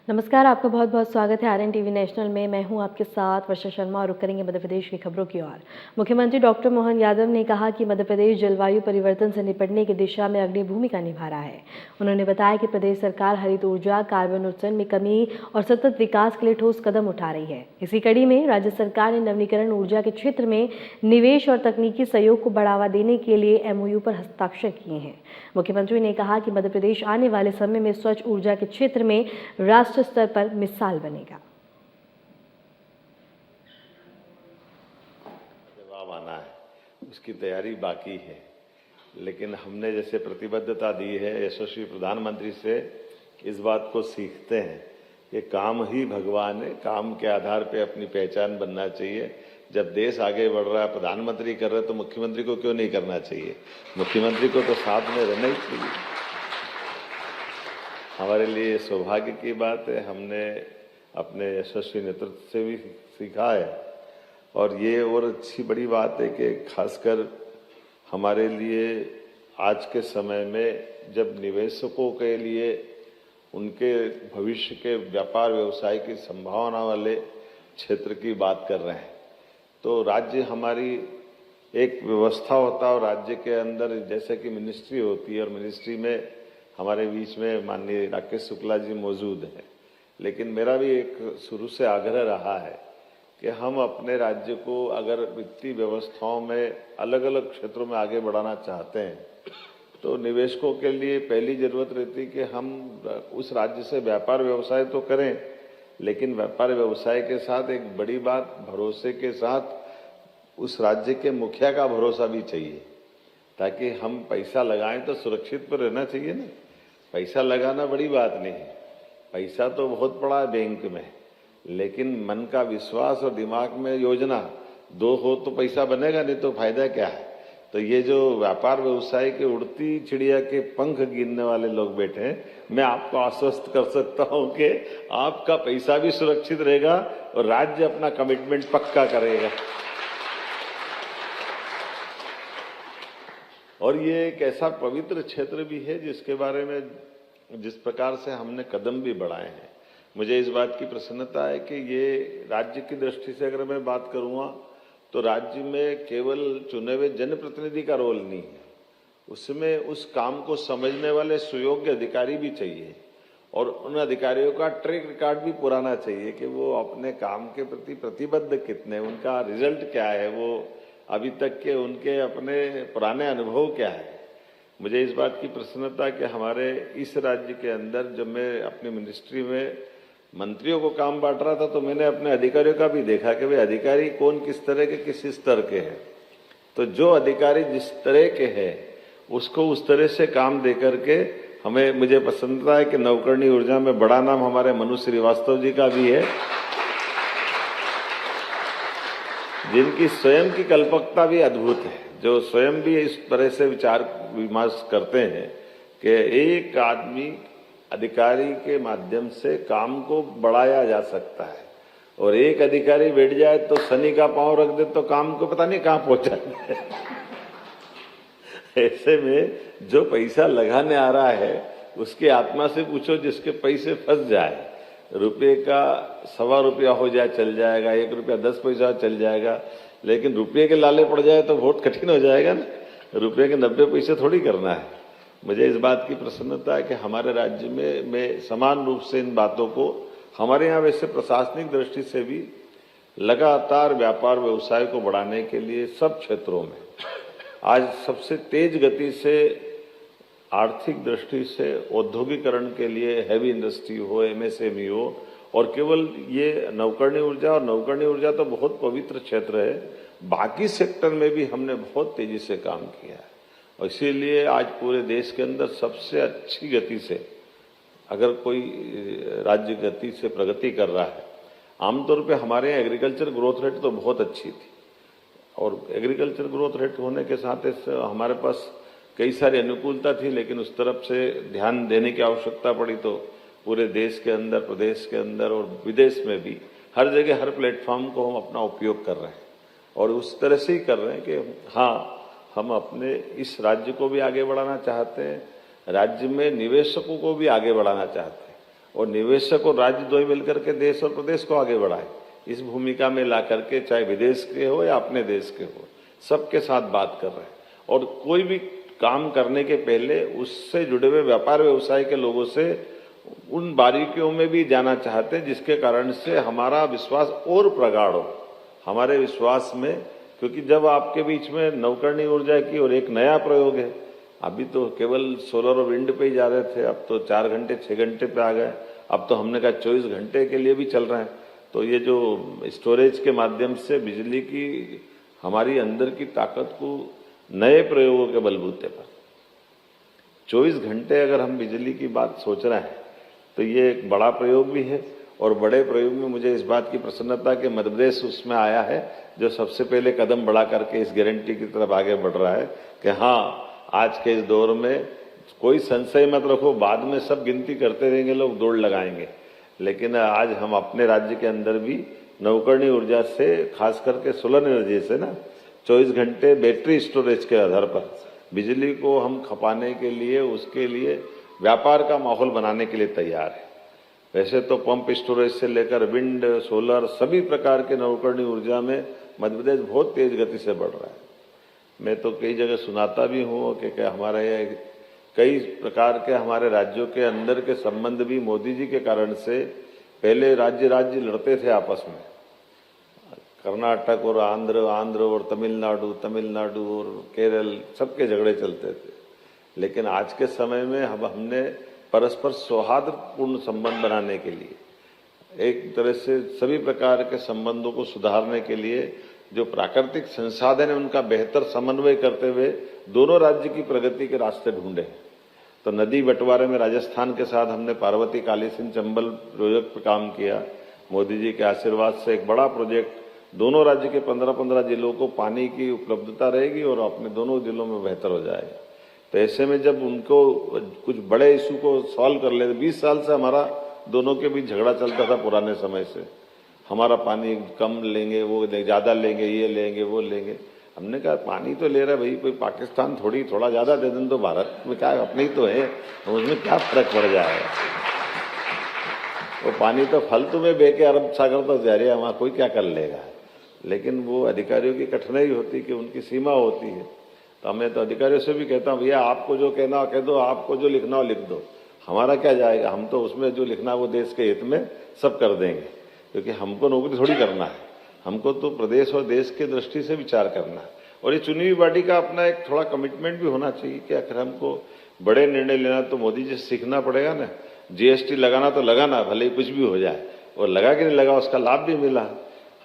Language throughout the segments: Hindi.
नमस्कार, आपका बहुत बहुत स्वागत है आरएन टीवी नेशनल में। मैं हूं आपके साथ वर्षा शर्मा और रुक करेंगे मध्य प्रदेश की खबरों की ओर। मुख्यमंत्री डॉक्टर मोहन यादव ने कहा कि मध्य प्रदेश जलवायु परिवर्तन से निपटने की दिशा में अग्रणी भूमिका निभा रहा है। उन्होंने बताया कि प्रदेश सरकार हरित ऊर्जा, कार्बन उत्सर्जन में कमी और सतत विकास के लिए ठोस कदम उठा रही है। इसी कड़ी में राज्य सरकार ने नवीनीकरण ऊर्जा के क्षेत्र में निवेश और तकनीकी सहयोग को बढ़ावा देने के लिए MOU पर हस्ताक्षर किए हैं। मुख्यमंत्री ने कहा कि मध्य प्रदेश आने वाले समय में स्वच्छ ऊर्जा के क्षेत्र में राष्ट्र स्तर पर मिसाल बनेगा। जवाब आना है, उसकी तैयारी बाकी है, लेकिन हमने जैसे प्रतिबद्धता दी है यशस्वी प्रधानमंत्री से, इस बात को सीखते हैं कि काम ही भगवान है। काम के आधार पे अपनी पहचान बनना चाहिए। जब देश आगे बढ़ रहा है, प्रधानमंत्री कर रहे तो मुख्यमंत्री को क्यों नहीं करना चाहिए? मुख्यमंत्री को तो साथ में रहना ही चाहिए। हमारे लिए सौभाग्य की बात है, हमने अपने यशस्वी नेतृत्व से भी सीखा है। और ये और अच्छी बड़ी बात है कि खासकर हमारे लिए आज के समय में जब निवेशकों के लिए उनके भविष्य के व्यापार व्यवसाय की संभावना वाले क्षेत्र की बात कर रहे हैं, तो राज्य हमारी एक व्यवस्था होता है और राज्य के अंदर जैसे कि मिनिस्ट्री होती है, और मिनिस्ट्री में हमारे बीच में माननीय राकेश शुक्ला जी मौजूद हैं। लेकिन मेरा भी एक शुरू से आग्रह रहा है कि हम अपने राज्य को अगर वित्तीय व्यवस्थाओं में अलग अलग क्षेत्रों में आगे बढ़ाना चाहते हैं, तो निवेशकों के लिए पहली जरूरत रहती है कि हम उस राज्य से व्यापार व्यवसाय तो करें, लेकिन व्यापार व्यवसाय के साथ एक बड़ी बात, भरोसे के साथ उस राज्य के मुखिया का भरोसा भी चाहिए, ताकि हम पैसा लगाएं तो सुरक्षित पर रहना चाहिए ना। पैसा लगाना बड़ी बात नहीं है, पैसा तो बहुत पड़ा है बैंक में, लेकिन मन का विश्वास और दिमाग में योजना दो हो तो पैसा बनेगा, नहीं तो फायदा क्या है। तो ये जो व्यापार व्यवसाय के उड़ती चिड़िया के पंख गिनने वाले लोग बैठे हैं, मैं आपको आश्वस्त कर सकता हूं कि आपका पैसा भी सुरक्षित रहेगा और राज्य अपना कमिटमेंट पक्का करेगा। और ये एक ऐसा पवित्र क्षेत्र भी है जिसके बारे में जिस प्रकार से हमने कदम भी बढ़ाए हैं, मुझे इस बात की प्रसन्नता है कि ये राज्य की दृष्टि से अगर मैं बात करूंगा तो राज्य में केवल चुने हुए जनप्रतिनिधि का रोल नहीं है, उसमें उस काम को समझने वाले सुयोग्य अधिकारी भी चाहिए, और उन अधिकारियों का ट्रैक रिकॉर्ड भी पुराना चाहिए कि वो अपने काम के प्रति प्रतिबद्ध कितने, उनका रिजल्ट क्या है, वो अभी तक के उनके अपने पुराने अनुभव क्या है। मुझे इस बात की प्रसन्नता कि हमारे इस राज्य के अंदर जब मैं अपनी मिनिस्ट्री में मंत्रियों को काम बांट रहा था, तो मैंने अपने अधिकारियों का भी देखा कि भाई अधिकारी कौन किस तरह के, किस स्तर के हैं। तो जो अधिकारी जिस तरह के हैं उसको उस तरह से काम दे करके मुझे पसंद है कि नवकरणीय ऊर्जा में बड़ा नाम हमारे मनु श्रीवास्तव जी का भी है, जिनकी स्वयं की कल्पकता भी अद्भुत है, जो स्वयं भी इस तरह से विचार विमर्श करते हैं कि एक आदमी अधिकारी के माध्यम से काम को बढ़ाया जा सकता है, और एक अधिकारी बैठ जाए तो शनि का पांव रख दे तो काम को पता नहीं कहां पहुंचा दे। ऐसे में जो पैसा लगाने आ रहा है उसकी आत्मा से पूछो, जिसके पैसे फंस जाए, रुपये का ₹1.25 हो जाए चल जाएगा, ₹1.10 चल जाएगा, लेकिन रुपये के लाले पड़ जाए तो बहुत कठिन हो जाएगा ना। रुपये के 90 पैसे थोड़ी करना है। मुझे इस बात की प्रसन्नता है कि हमारे राज्य में मैं समान रूप से इन बातों को, हमारे यहाँ वैसे प्रशासनिक दृष्टि से भी लगातार व्यापार व्यवसाय को बढ़ाने के लिए सब क्षेत्रों में आज सबसे तेज गति से आर्थिक दृष्टि से औद्योगिकरण के लिए हैवी इंडस्ट्री हो, MSME हो, और केवल ये नवकरणीय ऊर्जा, और नवकरणीय ऊर्जा तो बहुत पवित्र क्षेत्र है, बाकी सेक्टर में भी हमने बहुत तेजी से काम किया है। और इसीलिए आज पूरे देश के अंदर सबसे अच्छी गति से अगर कोई राज्य गति से प्रगति कर रहा है, आमतौर पे हमारे यहाँ एग्रीकल्चर ग्रोथ रेट तो बहुत अच्छी थी, और एग्रीकल्चर ग्रोथ रेट होने के साथ हमारे पास कई सारी अनुकूलता थी, लेकिन उस तरफ से ध्यान देने की आवश्यकता पड़ी। तो पूरे देश के अंदर, प्रदेश के अंदर और विदेश में भी हर जगह हर प्लेटफॉर्म को हम अपना उपयोग कर रहे हैं, और उस तरह से ही कर रहे हैं कि हाँ, हम अपने इस राज्य को भी आगे बढ़ाना चाहते हैं, राज्य में निवेशकों को भी आगे बढ़ाना चाहते हैं, और निवेशक और राज्य दो ही मिलकर के देश और प्रदेश को आगे बढ़ाए। इस भूमिका में ला करके, चाहे विदेश के हो या अपने देश के हो, सबके साथ बात कर रहे हैं। और कोई भी काम करने के पहले उससे जुड़े हुए व्यापार व्यवसाय के लोगों से उन बारीकियों में भी जाना चाहते हैं, जिसके कारण से हमारा विश्वास और प्रगाढ़ हो। हमारे विश्वास में, क्योंकि जब आपके बीच में नवकरणीय ऊर्जा की और एक नया प्रयोग है, अभी तो केवल सोलर और विंड पे ही जा रहे थे, अब तो 4 घंटे 6 घंटे पे आ गए, अब तो हमने कहा 24 घंटे के लिए भी चल रहे हैं। तो ये जो स्टोरेज के माध्यम से बिजली की हमारी अंदर की ताकत को नए प्रयोगों के बलबूते पर 24 घंटे अगर हम बिजली की बात सोच रहे हैं तो ये एक बड़ा प्रयोग भी है। और बड़े प्रयोग में मुझे इस बात की प्रसन्नता कि मध्य प्रदेश उसमें आया है, जो सबसे पहले कदम बढ़ा करके इस गारंटी की तरफ आगे बढ़ रहा है कि हाँ, आज के इस दौर में कोई संशय मत रखो, बाद में सब गिनती करते रहेंगे, लोग दौड़ लगाएंगे, लेकिन आज हम अपने राज्य के अंदर भी नवकरणीय ऊर्जा से, खास करके सोलर एनर्जी से ना 24 घंटे बैटरी स्टोरेज के आधार पर बिजली को हम खपाने के लिए, उसके लिए व्यापार का माहौल बनाने के लिए तैयार है। वैसे तो पंप स्टोरेज से लेकर विंड, सोलर, सभी प्रकार के नवकरणीय ऊर्जा में मध्य प्रदेश बहुत तेज गति से बढ़ रहा है। मैं तो कई जगह सुनाता भी हूँ कि हमारे कई प्रकार के हमारे राज्यों के अंदर के संबंध भी मोदी जी के कारण से, पहले राज्य लड़ते थे आपस में, कर्नाटक और आंध्र और तमिलनाडु और केरल, सबके झगड़े चलते थे। लेकिन आज के समय में हमने परस्पर सौहार्दपूर्ण संबंध बनाने के लिए, एक तरह से सभी प्रकार के संबंधों को सुधारने के लिए जो प्राकृतिक संसाधन है उनका बेहतर समन्वय करते हुए दोनों राज्य की प्रगति के रास्ते ढूंढे। तो नदी बंटवारे में राजस्थान के साथ हमने पार्वती काली सिंध चंबल प्रोजेक्ट पर काम किया। मोदी जी के आशीर्वाद से एक बड़ा प्रोजेक्ट, दोनों राज्य के 15-15 जिलों को पानी की उपलब्धता रहेगी और अपने दोनों जिलों में बेहतर हो जाएगा। तो ऐसे में जब उनको कुछ बड़े इशू को सॉल्व कर लेते, 20 साल से हमारा दोनों के बीच झगड़ा चलता था पुराने समय से, हमारा पानी कम लेंगे, वो ज़्यादा लेंगे, ये लेंगे, वो लेंगे। हमने कहा पानी तो ले रहा है भाई, कोई पाकिस्तान थोड़ा ज़्यादा दे दें तो भारत में क्या, अपने ही तो है, उसमें क्या फर्क पड़ जाएगा। वो पानी तो फालतू में बह के अरब सागर तक जा रही है, वहाँ कोई क्या कर लेगा। लेकिन वो अधिकारियों की कठिनाई होती कि उनकी सीमा होती है। तो मैं तो अधिकारियों से भी कहता हूँ, भैया आपको जो कहना हो कह दो, आपको जो लिखना हो लिख दो, हमारा क्या जाएगा, हम तो उसमें जो लिखना है वो देश के हित में सब कर देंगे, क्योंकि हमको नौकरी थोड़ी करना है, हमको तो प्रदेश और देश की दृष्टि से विचार करना है। और ये चुनी हुई बॉडी का अपना एक थोड़ा कमिटमेंट भी होना चाहिए कि आखिर हमको बड़े निर्णय लेना तो मोदी जी से सीखना पड़ेगा ना। जीएसटी लगाना तो लगाना, भले ही कुछ भी हो जाए, और लगा कि नहीं लगा उसका लाभ भी मिला।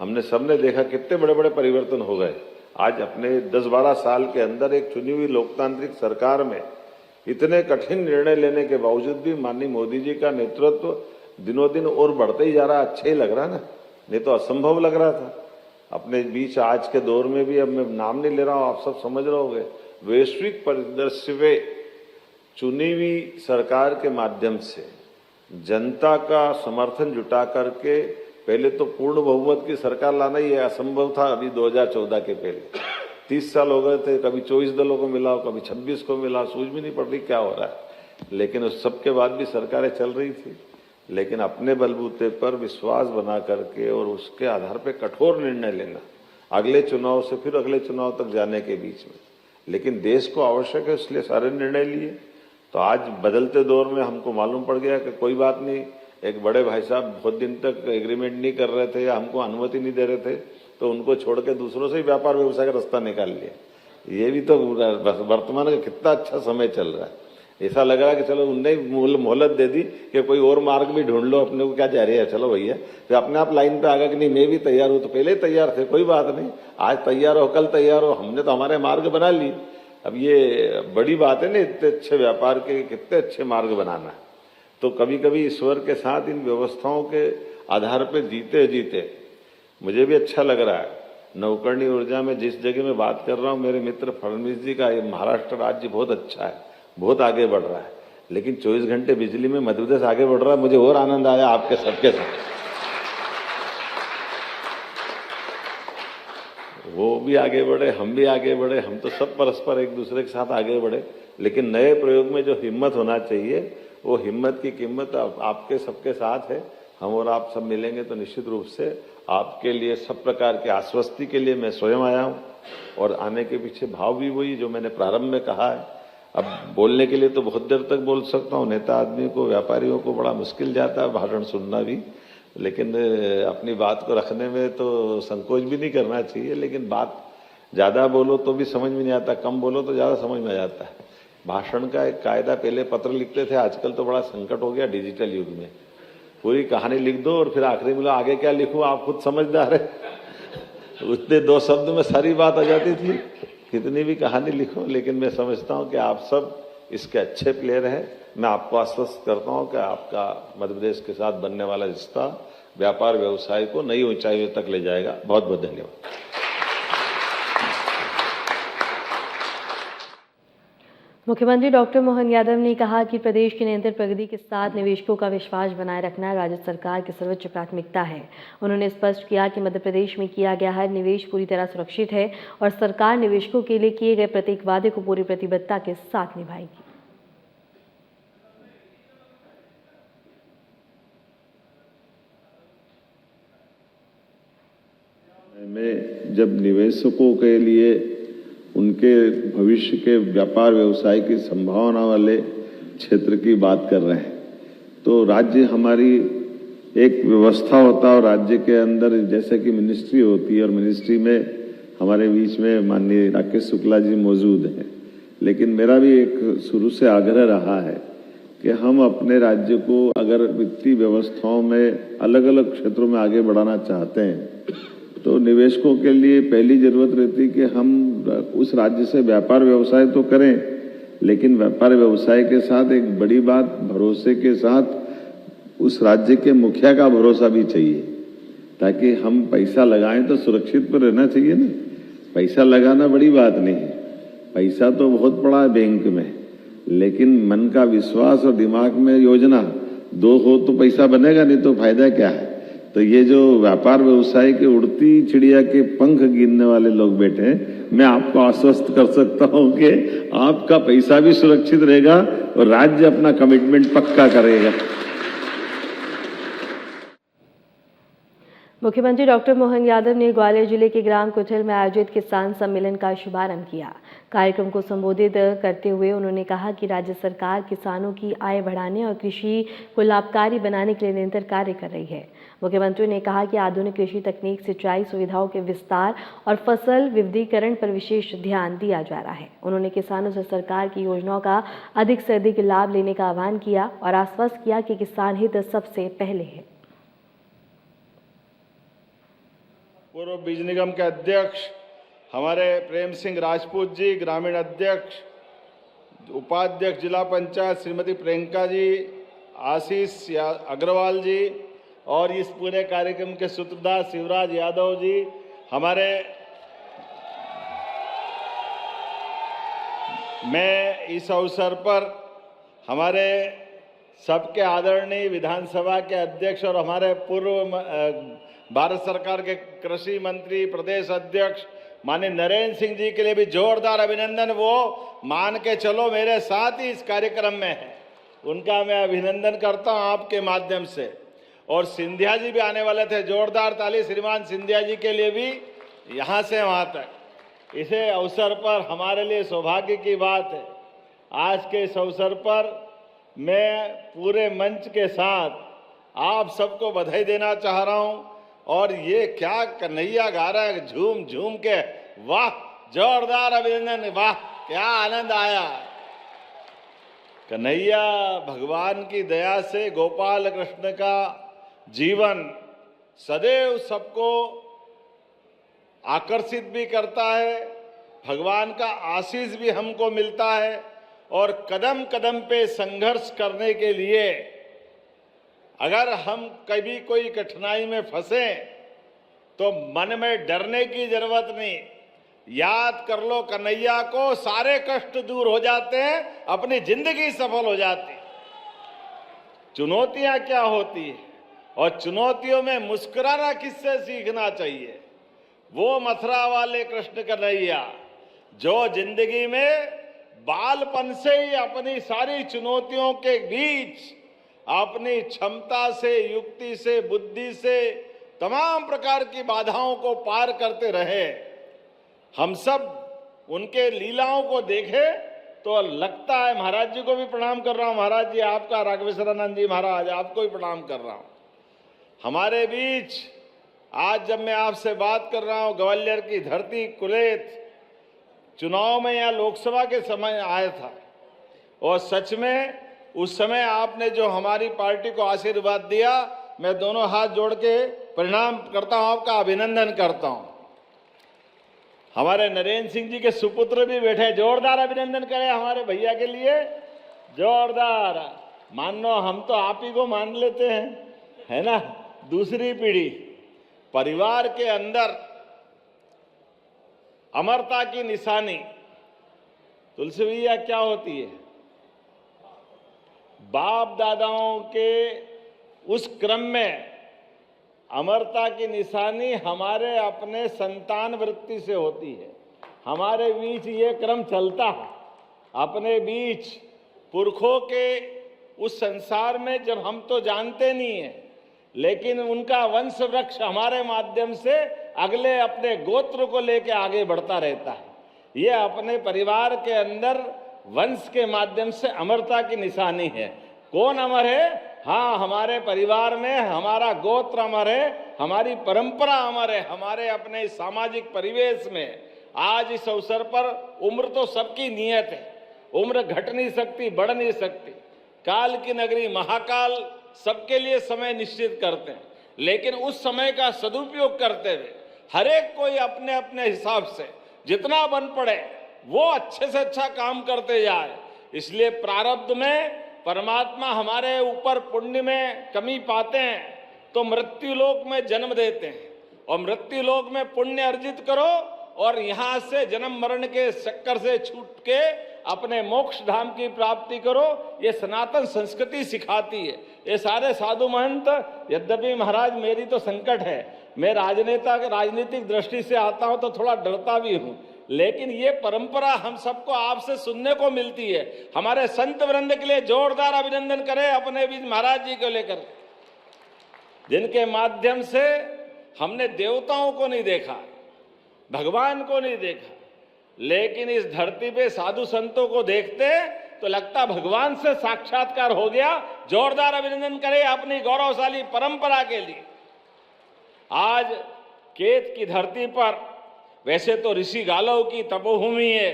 हमने सबने देखा कितने बड़े बड़े परिवर्तन हो गए। आज अपने 10-12 साल के अंदर एक चुनी हुई लोकतांत्रिक सरकार में इतने कठिन निर्णय लेने के बावजूद भी माननीय मोदी जी का नेतृत्व दिनों दिन और बढ़ते ही जा रहा है। अच्छा ही लग रहा है ना, नहीं तो असंभव लग रहा था। अपने बीच आज के दौर में भी, अब मैं नाम नहीं ले रहा हूँ, आप सब समझ रहे होंगे, वैश्विक परिदृश्य में चुनी हुई सरकार के माध्यम से जनता का समर्थन जुटा करके पहले तो पूर्ण बहुमत की सरकार लाना ही असंभव था। अभी 2014 के पहले 30 साल हो गए थे, कभी 24 दलों को मिला, कभी 26 को मिला, सूझ भी नहीं पड़ रही क्या हो रहा है। लेकिन उस सब के बाद भी सरकारें चल रही थी, लेकिन अपने बलबूते पर विश्वास बना करके और उसके आधार पर कठोर निर्णय लेना, अगले चुनाव से फिर अगले चुनाव तक जाने के बीच में। लेकिन देश को आवश्यक है, इसलिए सारे निर्णय लिए। तो आज बदलते दौर में हमको मालूम पड़ गया कि कोई बात नहीं, एक बड़े भाई साहब बहुत दिन तक एग्रीमेंट नहीं कर रहे थे या हमको अनुमति नहीं दे रहे थे, तो उनको छोड़ के दूसरों से ही व्यापार व्यवसाय का रास्ता निकाल लिया। ये भी तो वर्तमान का कितना अच्छा समय चल रहा है। ऐसा लग रहा है कि चलो उनने मोहलत दे दी कि कोई और मार्ग भी ढूंढ लो, अपने को क्या जा रही है, चलो भैया। तो अपने आप लाइन पे आ गया कि नहीं मैं भी तैयार हूँ, तो पहले तैयार थे, कोई बात नहीं, आज तैयार हो कल तैयार हो, हमने तो हमारे मार्ग बना लिए। अब ये बड़ी बात है ना, इतने अच्छे व्यापार के कितने अच्छे मार्ग बनाना। तो कभी कभी ईश्वर के साथ इन व्यवस्थाओं के आधार पर जीते जीते मुझे भी अच्छा लग रहा है। नवकरणीय ऊर्जा में जिस जगह मैं बात कर रहा हूँ, मेरे मित्र फडणवीस जी का ये महाराष्ट्र राज्य बहुत अच्छा है, बहुत आगे बढ़ रहा है। लेकिन 24 घंटे बिजली में मध्य प्रदेश आगे बढ़ रहा है, मुझे और आनंद आया आपके सबके साथ। वो भी आगे बढ़े, हम भी आगे बढ़े, हम तो सब परस्पर एक दूसरे के साथ आगे बढ़े। लेकिन नए प्रयोग में जो हिम्मत होना चाहिए वो हिम्मत की कीमत आपके सबके साथ है। हम और आप सब मिलेंगे तो निश्चित रूप से आपके लिए सब प्रकार के आश्वस्ति के लिए मैं स्वयं आया हूँ, और आने के पीछे भाव भी वही जो मैंने प्रारंभ में कहा है। अब बोलने के लिए तो बहुत देर तक बोल सकता हूँ, नेता आदमी को, व्यापारियों को बड़ा मुश्किल जाता है भाषण सुनना भी, लेकिन अपनी बात को रखने में तो संकोच भी नहीं करना चाहिए। लेकिन बात ज़्यादा बोलो तो भी समझ में नहीं आता, कम बोलो तो ज़्यादा समझ में आ जाता है। भाषण का एक कायदा, पहले पत्र लिखते थे, आजकल तो बड़ा संकट हो गया डिजिटल युग में। पूरी कहानी लिख दो और फिर आखिरी में आगे क्या लिखूं, आप खुद समझदार है। उतने 2 शब्द में सारी बात आ जाती थी, कितनी भी कहानी लिखो। लेकिन मैं समझता हूं कि आप सब इसके अच्छे प्लेयर हैं। मैं आपको आश्वस्त करता हूं कि आपका मध्य प्रदेश के साथ बनने वाला रिश्ता व्यापार व्यवसाय को नई ऊंचाइयों तक ले जाएगा। बहुत बहुत धन्यवाद। मुख्यमंत्री डॉक्टर मोहन यादव ने कहा कि प्रदेश की निरंतर प्रगति के साथ निवेशकों का विश्वास बनाए रखना राज्य सरकार की सर्वोच्च प्राथमिकता है। उन्होंने स्पष्ट किया कि मध्य प्रदेश में किया गया हर निवेश पूरी तरह सुरक्षित है और सरकार निवेशकों के लिए किए गए प्रत्येक वादे को पूरी प्रतिबद्धता के साथ निभाएगी। में जब निवेशकों के लिए उनके भविष्य के व्यापार व्यवसाय की संभावना वाले क्षेत्र की बात कर रहे हैं, तो राज्य हमारी एक व्यवस्था होता है और राज्य के अंदर जैसे कि मिनिस्ट्री होती है, और मिनिस्ट्री में हमारे बीच में माननीय राकेश शुक्ला जी मौजूद हैं। लेकिन मेरा भी एक शुरू से आग्रह रहा है कि हम अपने राज्य को अगर वित्तीय व्यवस्थाओं में अलग अलग क्षेत्रों में आगे बढ़ाना चाहते हैं तो निवेशकों के लिए पहली जरूरत रहती है कि हम उस राज्य से व्यापार व्यवसाय तो करें, लेकिन व्यापार व्यवसाय के साथ एक बड़ी बात, भरोसे के साथ उस राज्य के मुखिया का भरोसा भी चाहिए, ताकि हम पैसा लगाएं तो सुरक्षित पर रहना चाहिए ना। पैसा लगाना बड़ी बात नहीं है, पैसा तो बहुत पड़ा है बैंक में, लेकिन मन का विश्वास और दिमाग में योजना दो हो तो पैसा बनेगा, नहीं तो फायदा क्या है। तो ये जो व्यापार व्यवसाय के उड़ती चिड़िया के पंख गिनने वाले लोग बैठे हैं, मैं आपको आश्वस्त कर सकता हूं कि आपका पैसा भी सुरक्षित रहेगा और राज्य अपना कमिटमेंट पक्का करेगा। मुख्यमंत्री डॉक्टर मोहन यादव ने ग्वालियर जिले के ग्राम कुठल में आयोजित किसान सम्मेलन का शुभारंभ किया। कार्यक्रम को संबोधित करते हुए उन्होंने कहा कि राज्य सरकार किसानों की आय बढ़ाने और कृषि को लाभकारी बनाने के लिए निरंतर कार्य कर रही है। मुख्यमंत्री ने कहा कि आधुनिक कृषि तकनीक, सिंचाई सुविधाओं के विस्तार और फसल विविधीकरण पर विशेष ध्यान दिया जा रहा है। उन्होंने किसानों से सरकार की योजनाओं का अधिक से अधिक लाभ लेने का आह्वान किया और आश्वस्त किया कि किसान हित सबसे पहले है। पूर्व बीज निगम के अध्यक्ष हमारे प्रेम सिंह राजपूत जी, ग्रामीण अध्यक्ष, उपाध्यक्ष जिला पंचायत श्रीमती प्रियंका जी, आशीष अग्रवाल जी और इस पूरे कार्यक्रम के सूत्रधार शिवराज यादव जी, मैं इस अवसर पर हमारे सबके आदरणीय विधानसभा के अध्यक्ष और हमारे पूर्व भारत सरकार के कृषि मंत्री प्रदेश अध्यक्ष माननीय नरेंद्र सिंह जी के लिए भी जोरदार अभिनंदन। वो मान के चलो मेरे साथ ही इस कार्यक्रम में है, उनका मैं अभिनंदन करता हूं आपके माध्यम से। और सिंधिया जी भी आने वाले थे, जोरदार ताली श्रीमान सिंधिया जी के लिए भी, यहां से वहां तक। इसे अवसर पर हमारे लिए सौभाग्य की बात है। आज के इस अवसर पर मैं पूरे मंच के साथ आप सबको बधाई देना चाह रहा हूं। और ये क्या कन्हैया गा रहा है झूम झूम के, वाह, जोरदार अभिनंदन, वाह, क्या आनंद आया। कन्हैया भगवान की दया से गोपाल कृष्ण का जीवन सदैव सबको आकर्षित भी करता है, भगवान का आशीष भी हमको मिलता है। और कदम कदम पे संघर्ष करने के लिए अगर हम कभी कोई कठिनाई में फंसे तो मन में डरने की जरूरत नहीं। याद कर लो कन्हैया को, सारे कष्ट दूर हो जाते हैं, अपनी जिंदगी सफल हो जाती। चुनौतियां क्या होती है और चुनौतियों में मुस्कुराना किससे सीखना चाहिए। वो मथुरा वाले कृष्ण कन्हैया जो जिंदगी में बालपन से ही अपनी सारी चुनौतियों के बीच अपनी क्षमता से, युक्ति से, बुद्धि से तमाम प्रकार की बाधाओं को पार करते रहे। हम सब उनके लीलाओं को देखे तो लगता है, महाराज जी को भी प्रणाम कर रहा हूं, महाराज जी आपका, राघवेश्वरानंद जी महाराज आपको भी प्रणाम कर रहा हूं। हमारे बीच आज जब मैं आपसे बात कर रहा हूं, ग्वालियर की धरती कुलेत चुनाव में या लोकसभा के समय आया था, और सच में उस समय आपने जो हमारी पार्टी को आशीर्वाद दिया, मैं दोनों हाथ जोड़ के प्रणाम करता हूं, आपका अभिनंदन करता हूं। हमारे नरेंद्र सिंह जी के सुपुत्र भी बैठे, जोरदार अभिनंदन करें हमारे भैया के लिए, जोरदार। मानो हम तो आप ही को मान लेते हैं, है ना। दूसरी पीढ़ी, परिवार के अंदर अमरता की निशानी तुलसी भैया क्या होती है? बाप दादाओं के उस क्रम में अमरता की निशानी हमारे अपने संतान वृत्ति से होती है। हमारे बीच ये क्रम चलता है, अपने बीच पुरखों के उस संसार में जब हम तो जानते नहीं हैं, लेकिन उनका वंश वृक्ष हमारे माध्यम से अगले अपने गोत्र को लेकर आगे बढ़ता रहता है। ये अपने परिवार के अंदर वंश के माध्यम से अमरता की निशानी है। कौन अमर है? हाँ, हमारे परिवार में हमारा गोत्र अमर है, हमारी परंपरा अमर है, हमारे अपने सामाजिक परिवेश में। आज इस अवसर पर उम्र तो सबकी नियत है, उम्र घट नहीं सकती, बढ़ नहीं सकती। काल की नगरी महाकाल सबके लिए समय निश्चित करते हैं, लेकिन उस समय का सदुपयोग करते हुए हर एक कोई अपने अपने हिसाब से जितना बन पड़े वो अच्छे से अच्छा काम करते जाए। इसलिए प्रारब्ध में परमात्मा हमारे ऊपर पुण्य में कमी पाते हैं तो मृत्यु लोक में जन्म देते हैं, और मृत्यु लोक में पुण्य अर्जित करो और यहां से जन्म मरण के चक्कर से छूट के अपने मोक्ष धाम की प्राप्ति करो। ये सनातन संस्कृति सिखाती है। ये सारे साधु महंत, यद्यपि महाराज मेरी तो संकट है, मैं राजनीतिक दृष्टि से आता हूं तो थोड़ा डरता भी हूं, लेकिन ये परंपरा हम सबको आपसे सुनने को मिलती है। हमारे संत वृंद के लिए जोरदार अभिनंदन करें अपने बीच महाराज जी को लेकर, जिनके माध्यम से हमने देवताओं को नहीं देखा, भगवान को नहीं देखा, लेकिन इस धरती पे साधु संतों को देखते तो लगता भगवान से साक्षात्कार हो गया। जोरदार अभिनंदन करें अपनी गौरवशाली परंपरा के लिए। आज केत की धरती पर वैसे तो ऋषि गालव की तपोभूमि है,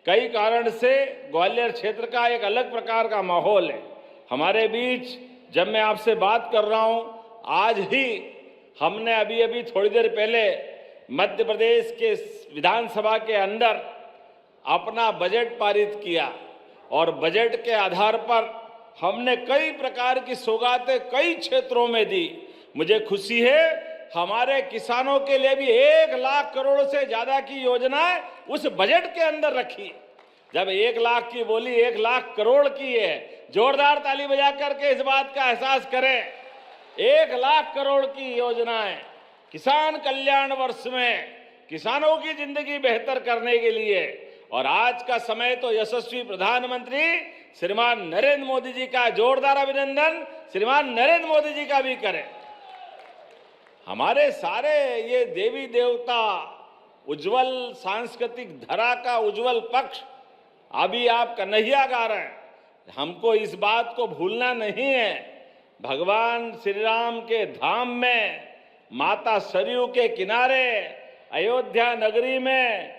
कई कारण से ग्वालियर क्षेत्र का एक अलग प्रकार का माहौल है। हमारे बीच जब मैं आपसे बात कर रहा हूं, आज ही हमने अभी थोड़ी देर पहले मध्य प्रदेश के विधानसभा के अंदर अपना बजट पारित किया, और बजट के आधार पर हमने कई प्रकार की सौगातें कई क्षेत्रों में दी। मुझे खुशी है हमारे किसानों के लिए भी 1 लाख करोड़ से ज्यादा की योजनाएं उस बजट के अंदर रखी। जब 1 लाख की बोली 1 लाख करोड़ की है, जोरदार ताली बजा करके इस बात का एहसास करें। 1 लाख करोड़ की योजनाएं किसान कल्याण वर्ष में किसानों की जिंदगी बेहतर करने के लिए। और आज का समय तो यशस्वी प्रधानमंत्री श्रीमान नरेंद्र मोदी जी का, जोरदार अभिनंदन श्रीमान नरेंद्र मोदी जी का भी करें। हमारे सारे ये देवी देवता उज्जवल सांस्कृतिक धरा का उज्जवल पक्ष अभी आप कन्हैया गा रहे हैं, हमको इस बात को भूलना नहीं है। भगवान श्री राम के धाम में, माता सरयू के किनारे, अयोध्या नगरी में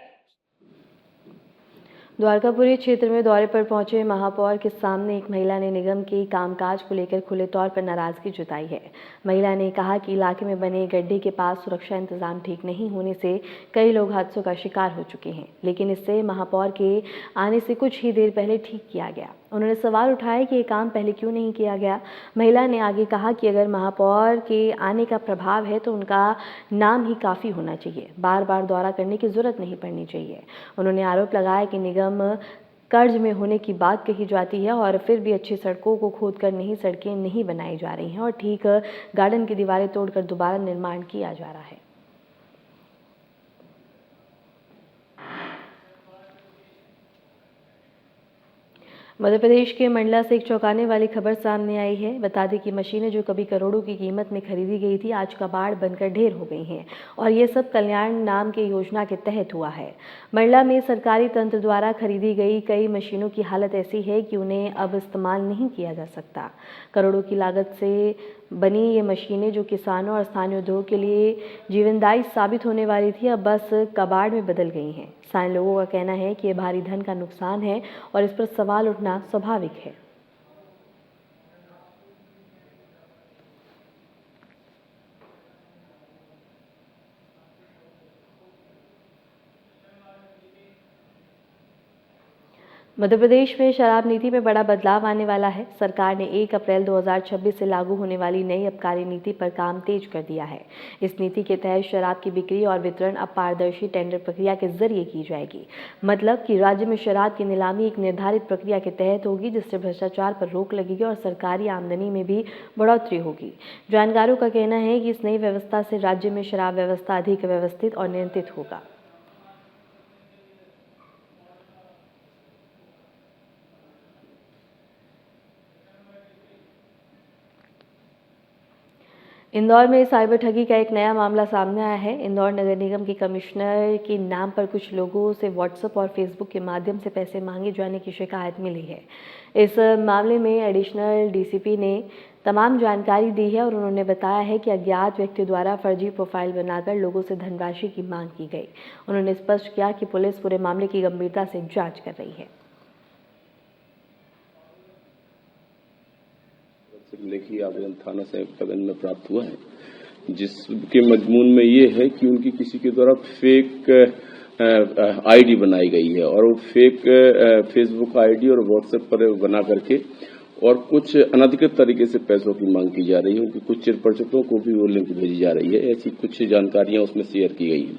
द्वारकापुरी क्षेत्र में दौरे पर पहुंचे महापौर के सामने एक महिला ने निगम के कामकाज को लेकर खुले तौर पर नाराजगी जताई है। महिला ने कहा कि इलाके में बने गड्ढे के पास सुरक्षा इंतजाम ठीक नहीं होने से कई लोग हादसों का शिकार हो चुके हैं, लेकिन इससे महापौर के आने से कुछ ही देर पहले ठीक किया गया। उन्होंने सवाल उठाया कि ये काम पहले क्यों नहीं किया गया। महिला ने आगे कहा कि अगर महापौर के आने का प्रभाव है तो उनका नाम ही काफ़ी होना चाहिए, बार बार दौरा करने की जरूरत नहीं पड़नी चाहिए। उन्होंने आरोप लगाया कि निगम कर्ज में होने की बात कही जाती है और फिर भी अच्छी सड़कों को खोदकर सड़कें नहीं बनाई जा रही हैं और ठीक गार्डन की दीवारें तोड़कर दोबारा निर्माण किया जा रहा है। मध्य प्रदेश के मंडला से एक चौंकाने वाली खबर सामने आई है। बता दें कि मशीनें जो कभी करोड़ों की कीमत में खरीदी गई थी, आज कबाड़ बनकर ढेर हो गई हैं और ये सब कल्याण नाम के योजना के तहत हुआ है। मंडला में सरकारी तंत्र द्वारा खरीदी गई कई मशीनों की हालत ऐसी है कि उन्हें अब इस्तेमाल नहीं किया जा सकता। करोड़ों की लागत से बनी ये मशीनें जो किसानों और स्थानीय उद्योग के लिए जीवनदायी साबित होने वाली थी, अब बस कबाड़ में बदल गई हैं। स्थानीय लोगों का कहना है कि ये भारी धन का नुकसान है और इस पर सवाल उठना स्वाभाविक है। मध्य प्रदेश में शराब नीति में बड़ा बदलाव आने वाला है। सरकार ने 1 अप्रैल 2026 से लागू होने वाली नई आबकारी नीति पर काम तेज कर दिया है। इस नीति के तहत शराब की बिक्री और वितरण अब पारदर्शी टेंडर प्रक्रिया के जरिए की जाएगी। मतलब कि राज्य में शराब की नीलामी एक निर्धारित प्रक्रिया के तहत होगी, जिससे भ्रष्टाचार पर रोक लगेगी और सरकारी आमदनी में भी बढ़ोतरी होगी। जानकारों का कहना है कि इस नई व्यवस्था से राज्य में शराब व्यवस्था अधिक व्यवस्थित और नियंत्रित होगा। इंदौर में साइबर ठगी का एक नया मामला सामने आया है। इंदौर नगर निगम के कमिश्नर के नाम पर कुछ लोगों से व्हाट्सएप और फेसबुक के माध्यम से पैसे मांगे जाने की शिकायत मिली है। इस मामले में एडिशनल डीसीपी ने तमाम जानकारी दी है और उन्होंने बताया है कि अज्ञात व्यक्ति द्वारा फर्जी प्रोफाइल बनाकर लोगों से धनराशि की मांग की गई। उन्होंने स्पष्ट किया कि पुलिस पूरे मामले की गंभीरता से जाँच कर रही है। लेखी आवेदन थाना संयुक्त सदन में प्राप्त हुआ है, जिसके मजमून में ये है कि उनकी किसी के द्वारा फेक आईडी बनाई गई है और वो फेक फेसबुक आईडी और व्हाट्सएप पर बना करके और कुछ अनधिकृत तरीके से पैसों की मांग की जा रही है। उनकी कुछ चिरपरिचितों को भी वो लिंक भेजी जा रही है। ऐसी कुछ जानकारियां उसमें शेयर की गई है।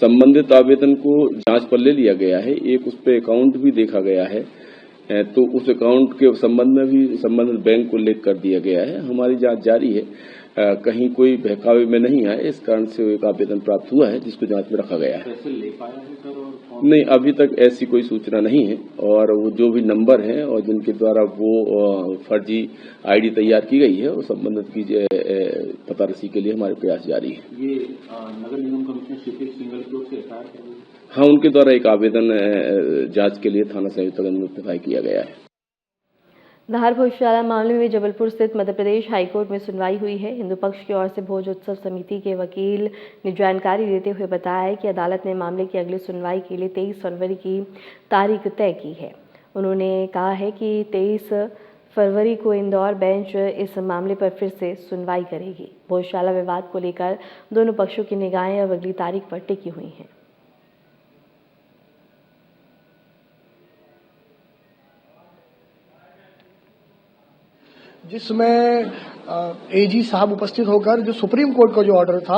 संबंधित आवेदन को जांच पर ले लिया गया है। एक उस पर अकाउंट भी देखा गया है, तो उस अकाउंट के संबंध में भी संबंधित बैंक को लिंक कर दिया गया है। हमारी जांच जारी है, कहीं कोई बहकावे में नहीं आए, इस कारण से एक आवेदन प्राप्त हुआ है जिसको जांच में रखा गया है। पैसे ले पाया है सर? और नहीं, अभी तक ऐसी कोई सूचना नहीं है और वो जो भी नंबर हैं और जिनके द्वारा वो फर्जी आईडी तैयार की गई है, वो संबंधित की पतारसी के लिए हमारे प्रयास जारी है। ये नगर निगम कमिश्नर क्षितिज सिंगल की ओर से एफआईआर कर रही है? हाँ, उनके द्वारा एक आवेदन जांच के लिए थाना संयुक्त सदन में दायर किया गया है। धार भोजशाला मामले में जबलपुर स्थित मध्य प्रदेश हाईकोर्ट में सुनवाई हुई है। हिंदू पक्ष की ओर से भोज उत्सव समिति के वकील ने जानकारी देते हुए बताया है कि अदालत ने मामले की अगली सुनवाई के लिए 23 फरवरी की तारीख तय की है। उन्होंने कहा है कि 23 फरवरी को इंदौर बेंच इस मामले पर फिर से सुनवाई करेगी। भोजशाला विवाद को लेकर दोनों पक्षों की निगाहें अब अगली तारीख पर टिकी हुई हैं। जिसमें एजी साहब उपस्थित होकर जो सुप्रीम कोर्ट का जो ऑर्डर था,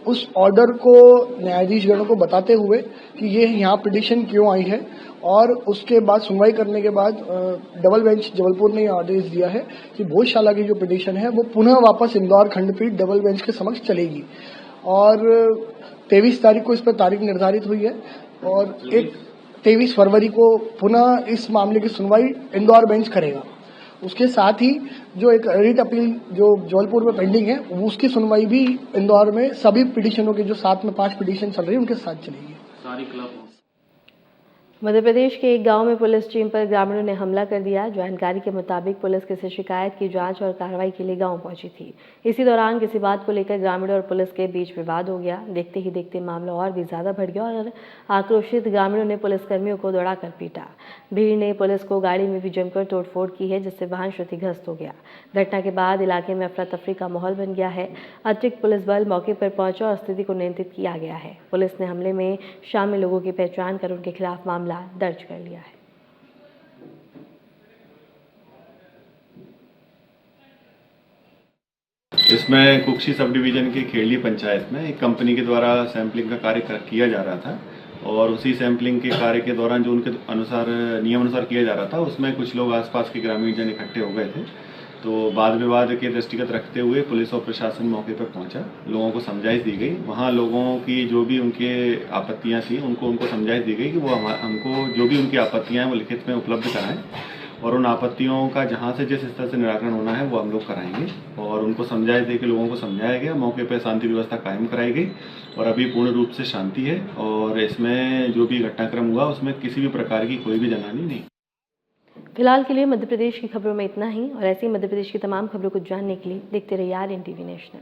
उस ऑर्डर को न्यायाधीशगणों को बताते हुए कि ये यहाँ पिटीशन क्यों आई है, और उसके बाद सुनवाई करने के बाद डबल बेंच जबलपुर ने आदेश दिया है कि भोजशाला की जो पिटीशन है वो पुनः वापस इंदौर खंडपीठ डबल बेंच के समक्ष चलेगी। और 23 तारीख को इस पर तारीख निर्धारित हुई है और 23 फरवरी को पुनः इस मामले की सुनवाई इंदौर बेंच करेगा। उसके साथ ही जो एक रिट अपील जो जबलपुर में पेंडिंग है, उसकी सुनवाई भी इंदौर में सभी पिटीशनों के जो साथ में 5 पिटीशन चल रही है उनके साथ चलेगी। सारी क्लब मध्य प्रदेश के एक गांव में पुलिस टीम पर ग्रामीणों ने हमला कर दिया। जानकारी के मुताबिक पुलिस किसी शिकायत की जांच और कार्रवाई के लिए गांव पहुंची थी। इसी दौरान किसी बात को लेकर ग्रामीणों और पुलिस के बीच विवाद हो गया। देखते ही देखते मामला और भी ज्यादा बढ़ गया और आक्रोशित ग्रामीणों ने पुलिसकर्मियों को दौड़ाकर पीटा। भीड़ ने पुलिस को गाड़ी में भी जमकर तोड़फोड़ की है, जिससे वाहन क्षतिग्रस्त हो गया। घटना के बाद इलाके में अफरा तफरी का माहौल बन गया है। अतिरिक्त पुलिस बल मौके पर पहुंचा और स्थिति को नियंत्रित किया गया है। पुलिस ने हमले में शामिल लोगों की पहचान कर उनके खिलाफ मामला दर्ज कर लिया है। इसमें कुक्षी सब डिवीजन की खेड़ी पंचायत में एक कंपनी के द्वारा सैंपलिंग का कार्य किया जा रहा था और उसी सैंपलिंग के कार्य के दौरान जो उनके अनुसार नियम अनुसार किया जा रहा था, उसमें कुछ लोग आसपास के ग्रामीण जन इकट्ठे हो गए थे तो वाद विवाद के दृष्टिगत रखते हुए पुलिस और प्रशासन मौके पर पहुंचा, लोगों को समझाइश दी गई। वहाँ लोगों की जो भी उनके आपत्तियां थी उनको समझाइश दी गई कि वो हमको जो भी उनकी आपत्तियां हैं वो लिखित में उपलब्ध कराएं और उन आपत्तियों का जहां से जिस स्तर से निराकरण होना है वो हम लोग कराएंगे। और उनको समझाइश दे के लोगों को समझाया गया, मौके पर शांति व्यवस्था कायम कराई गई और अभी पूर्ण रूप से शांति है। और इसमें जो भी घटनाक्रम हुआ उसमें किसी भी प्रकार की कोई भी जनहानि नहीं। फिलहाल के लिए मध्य प्रदेश की खबरों में इतना ही, और ऐसी मध्य प्रदेश की तमाम खबरों को जानने के लिए देखते रहिए RNTV नेशनल।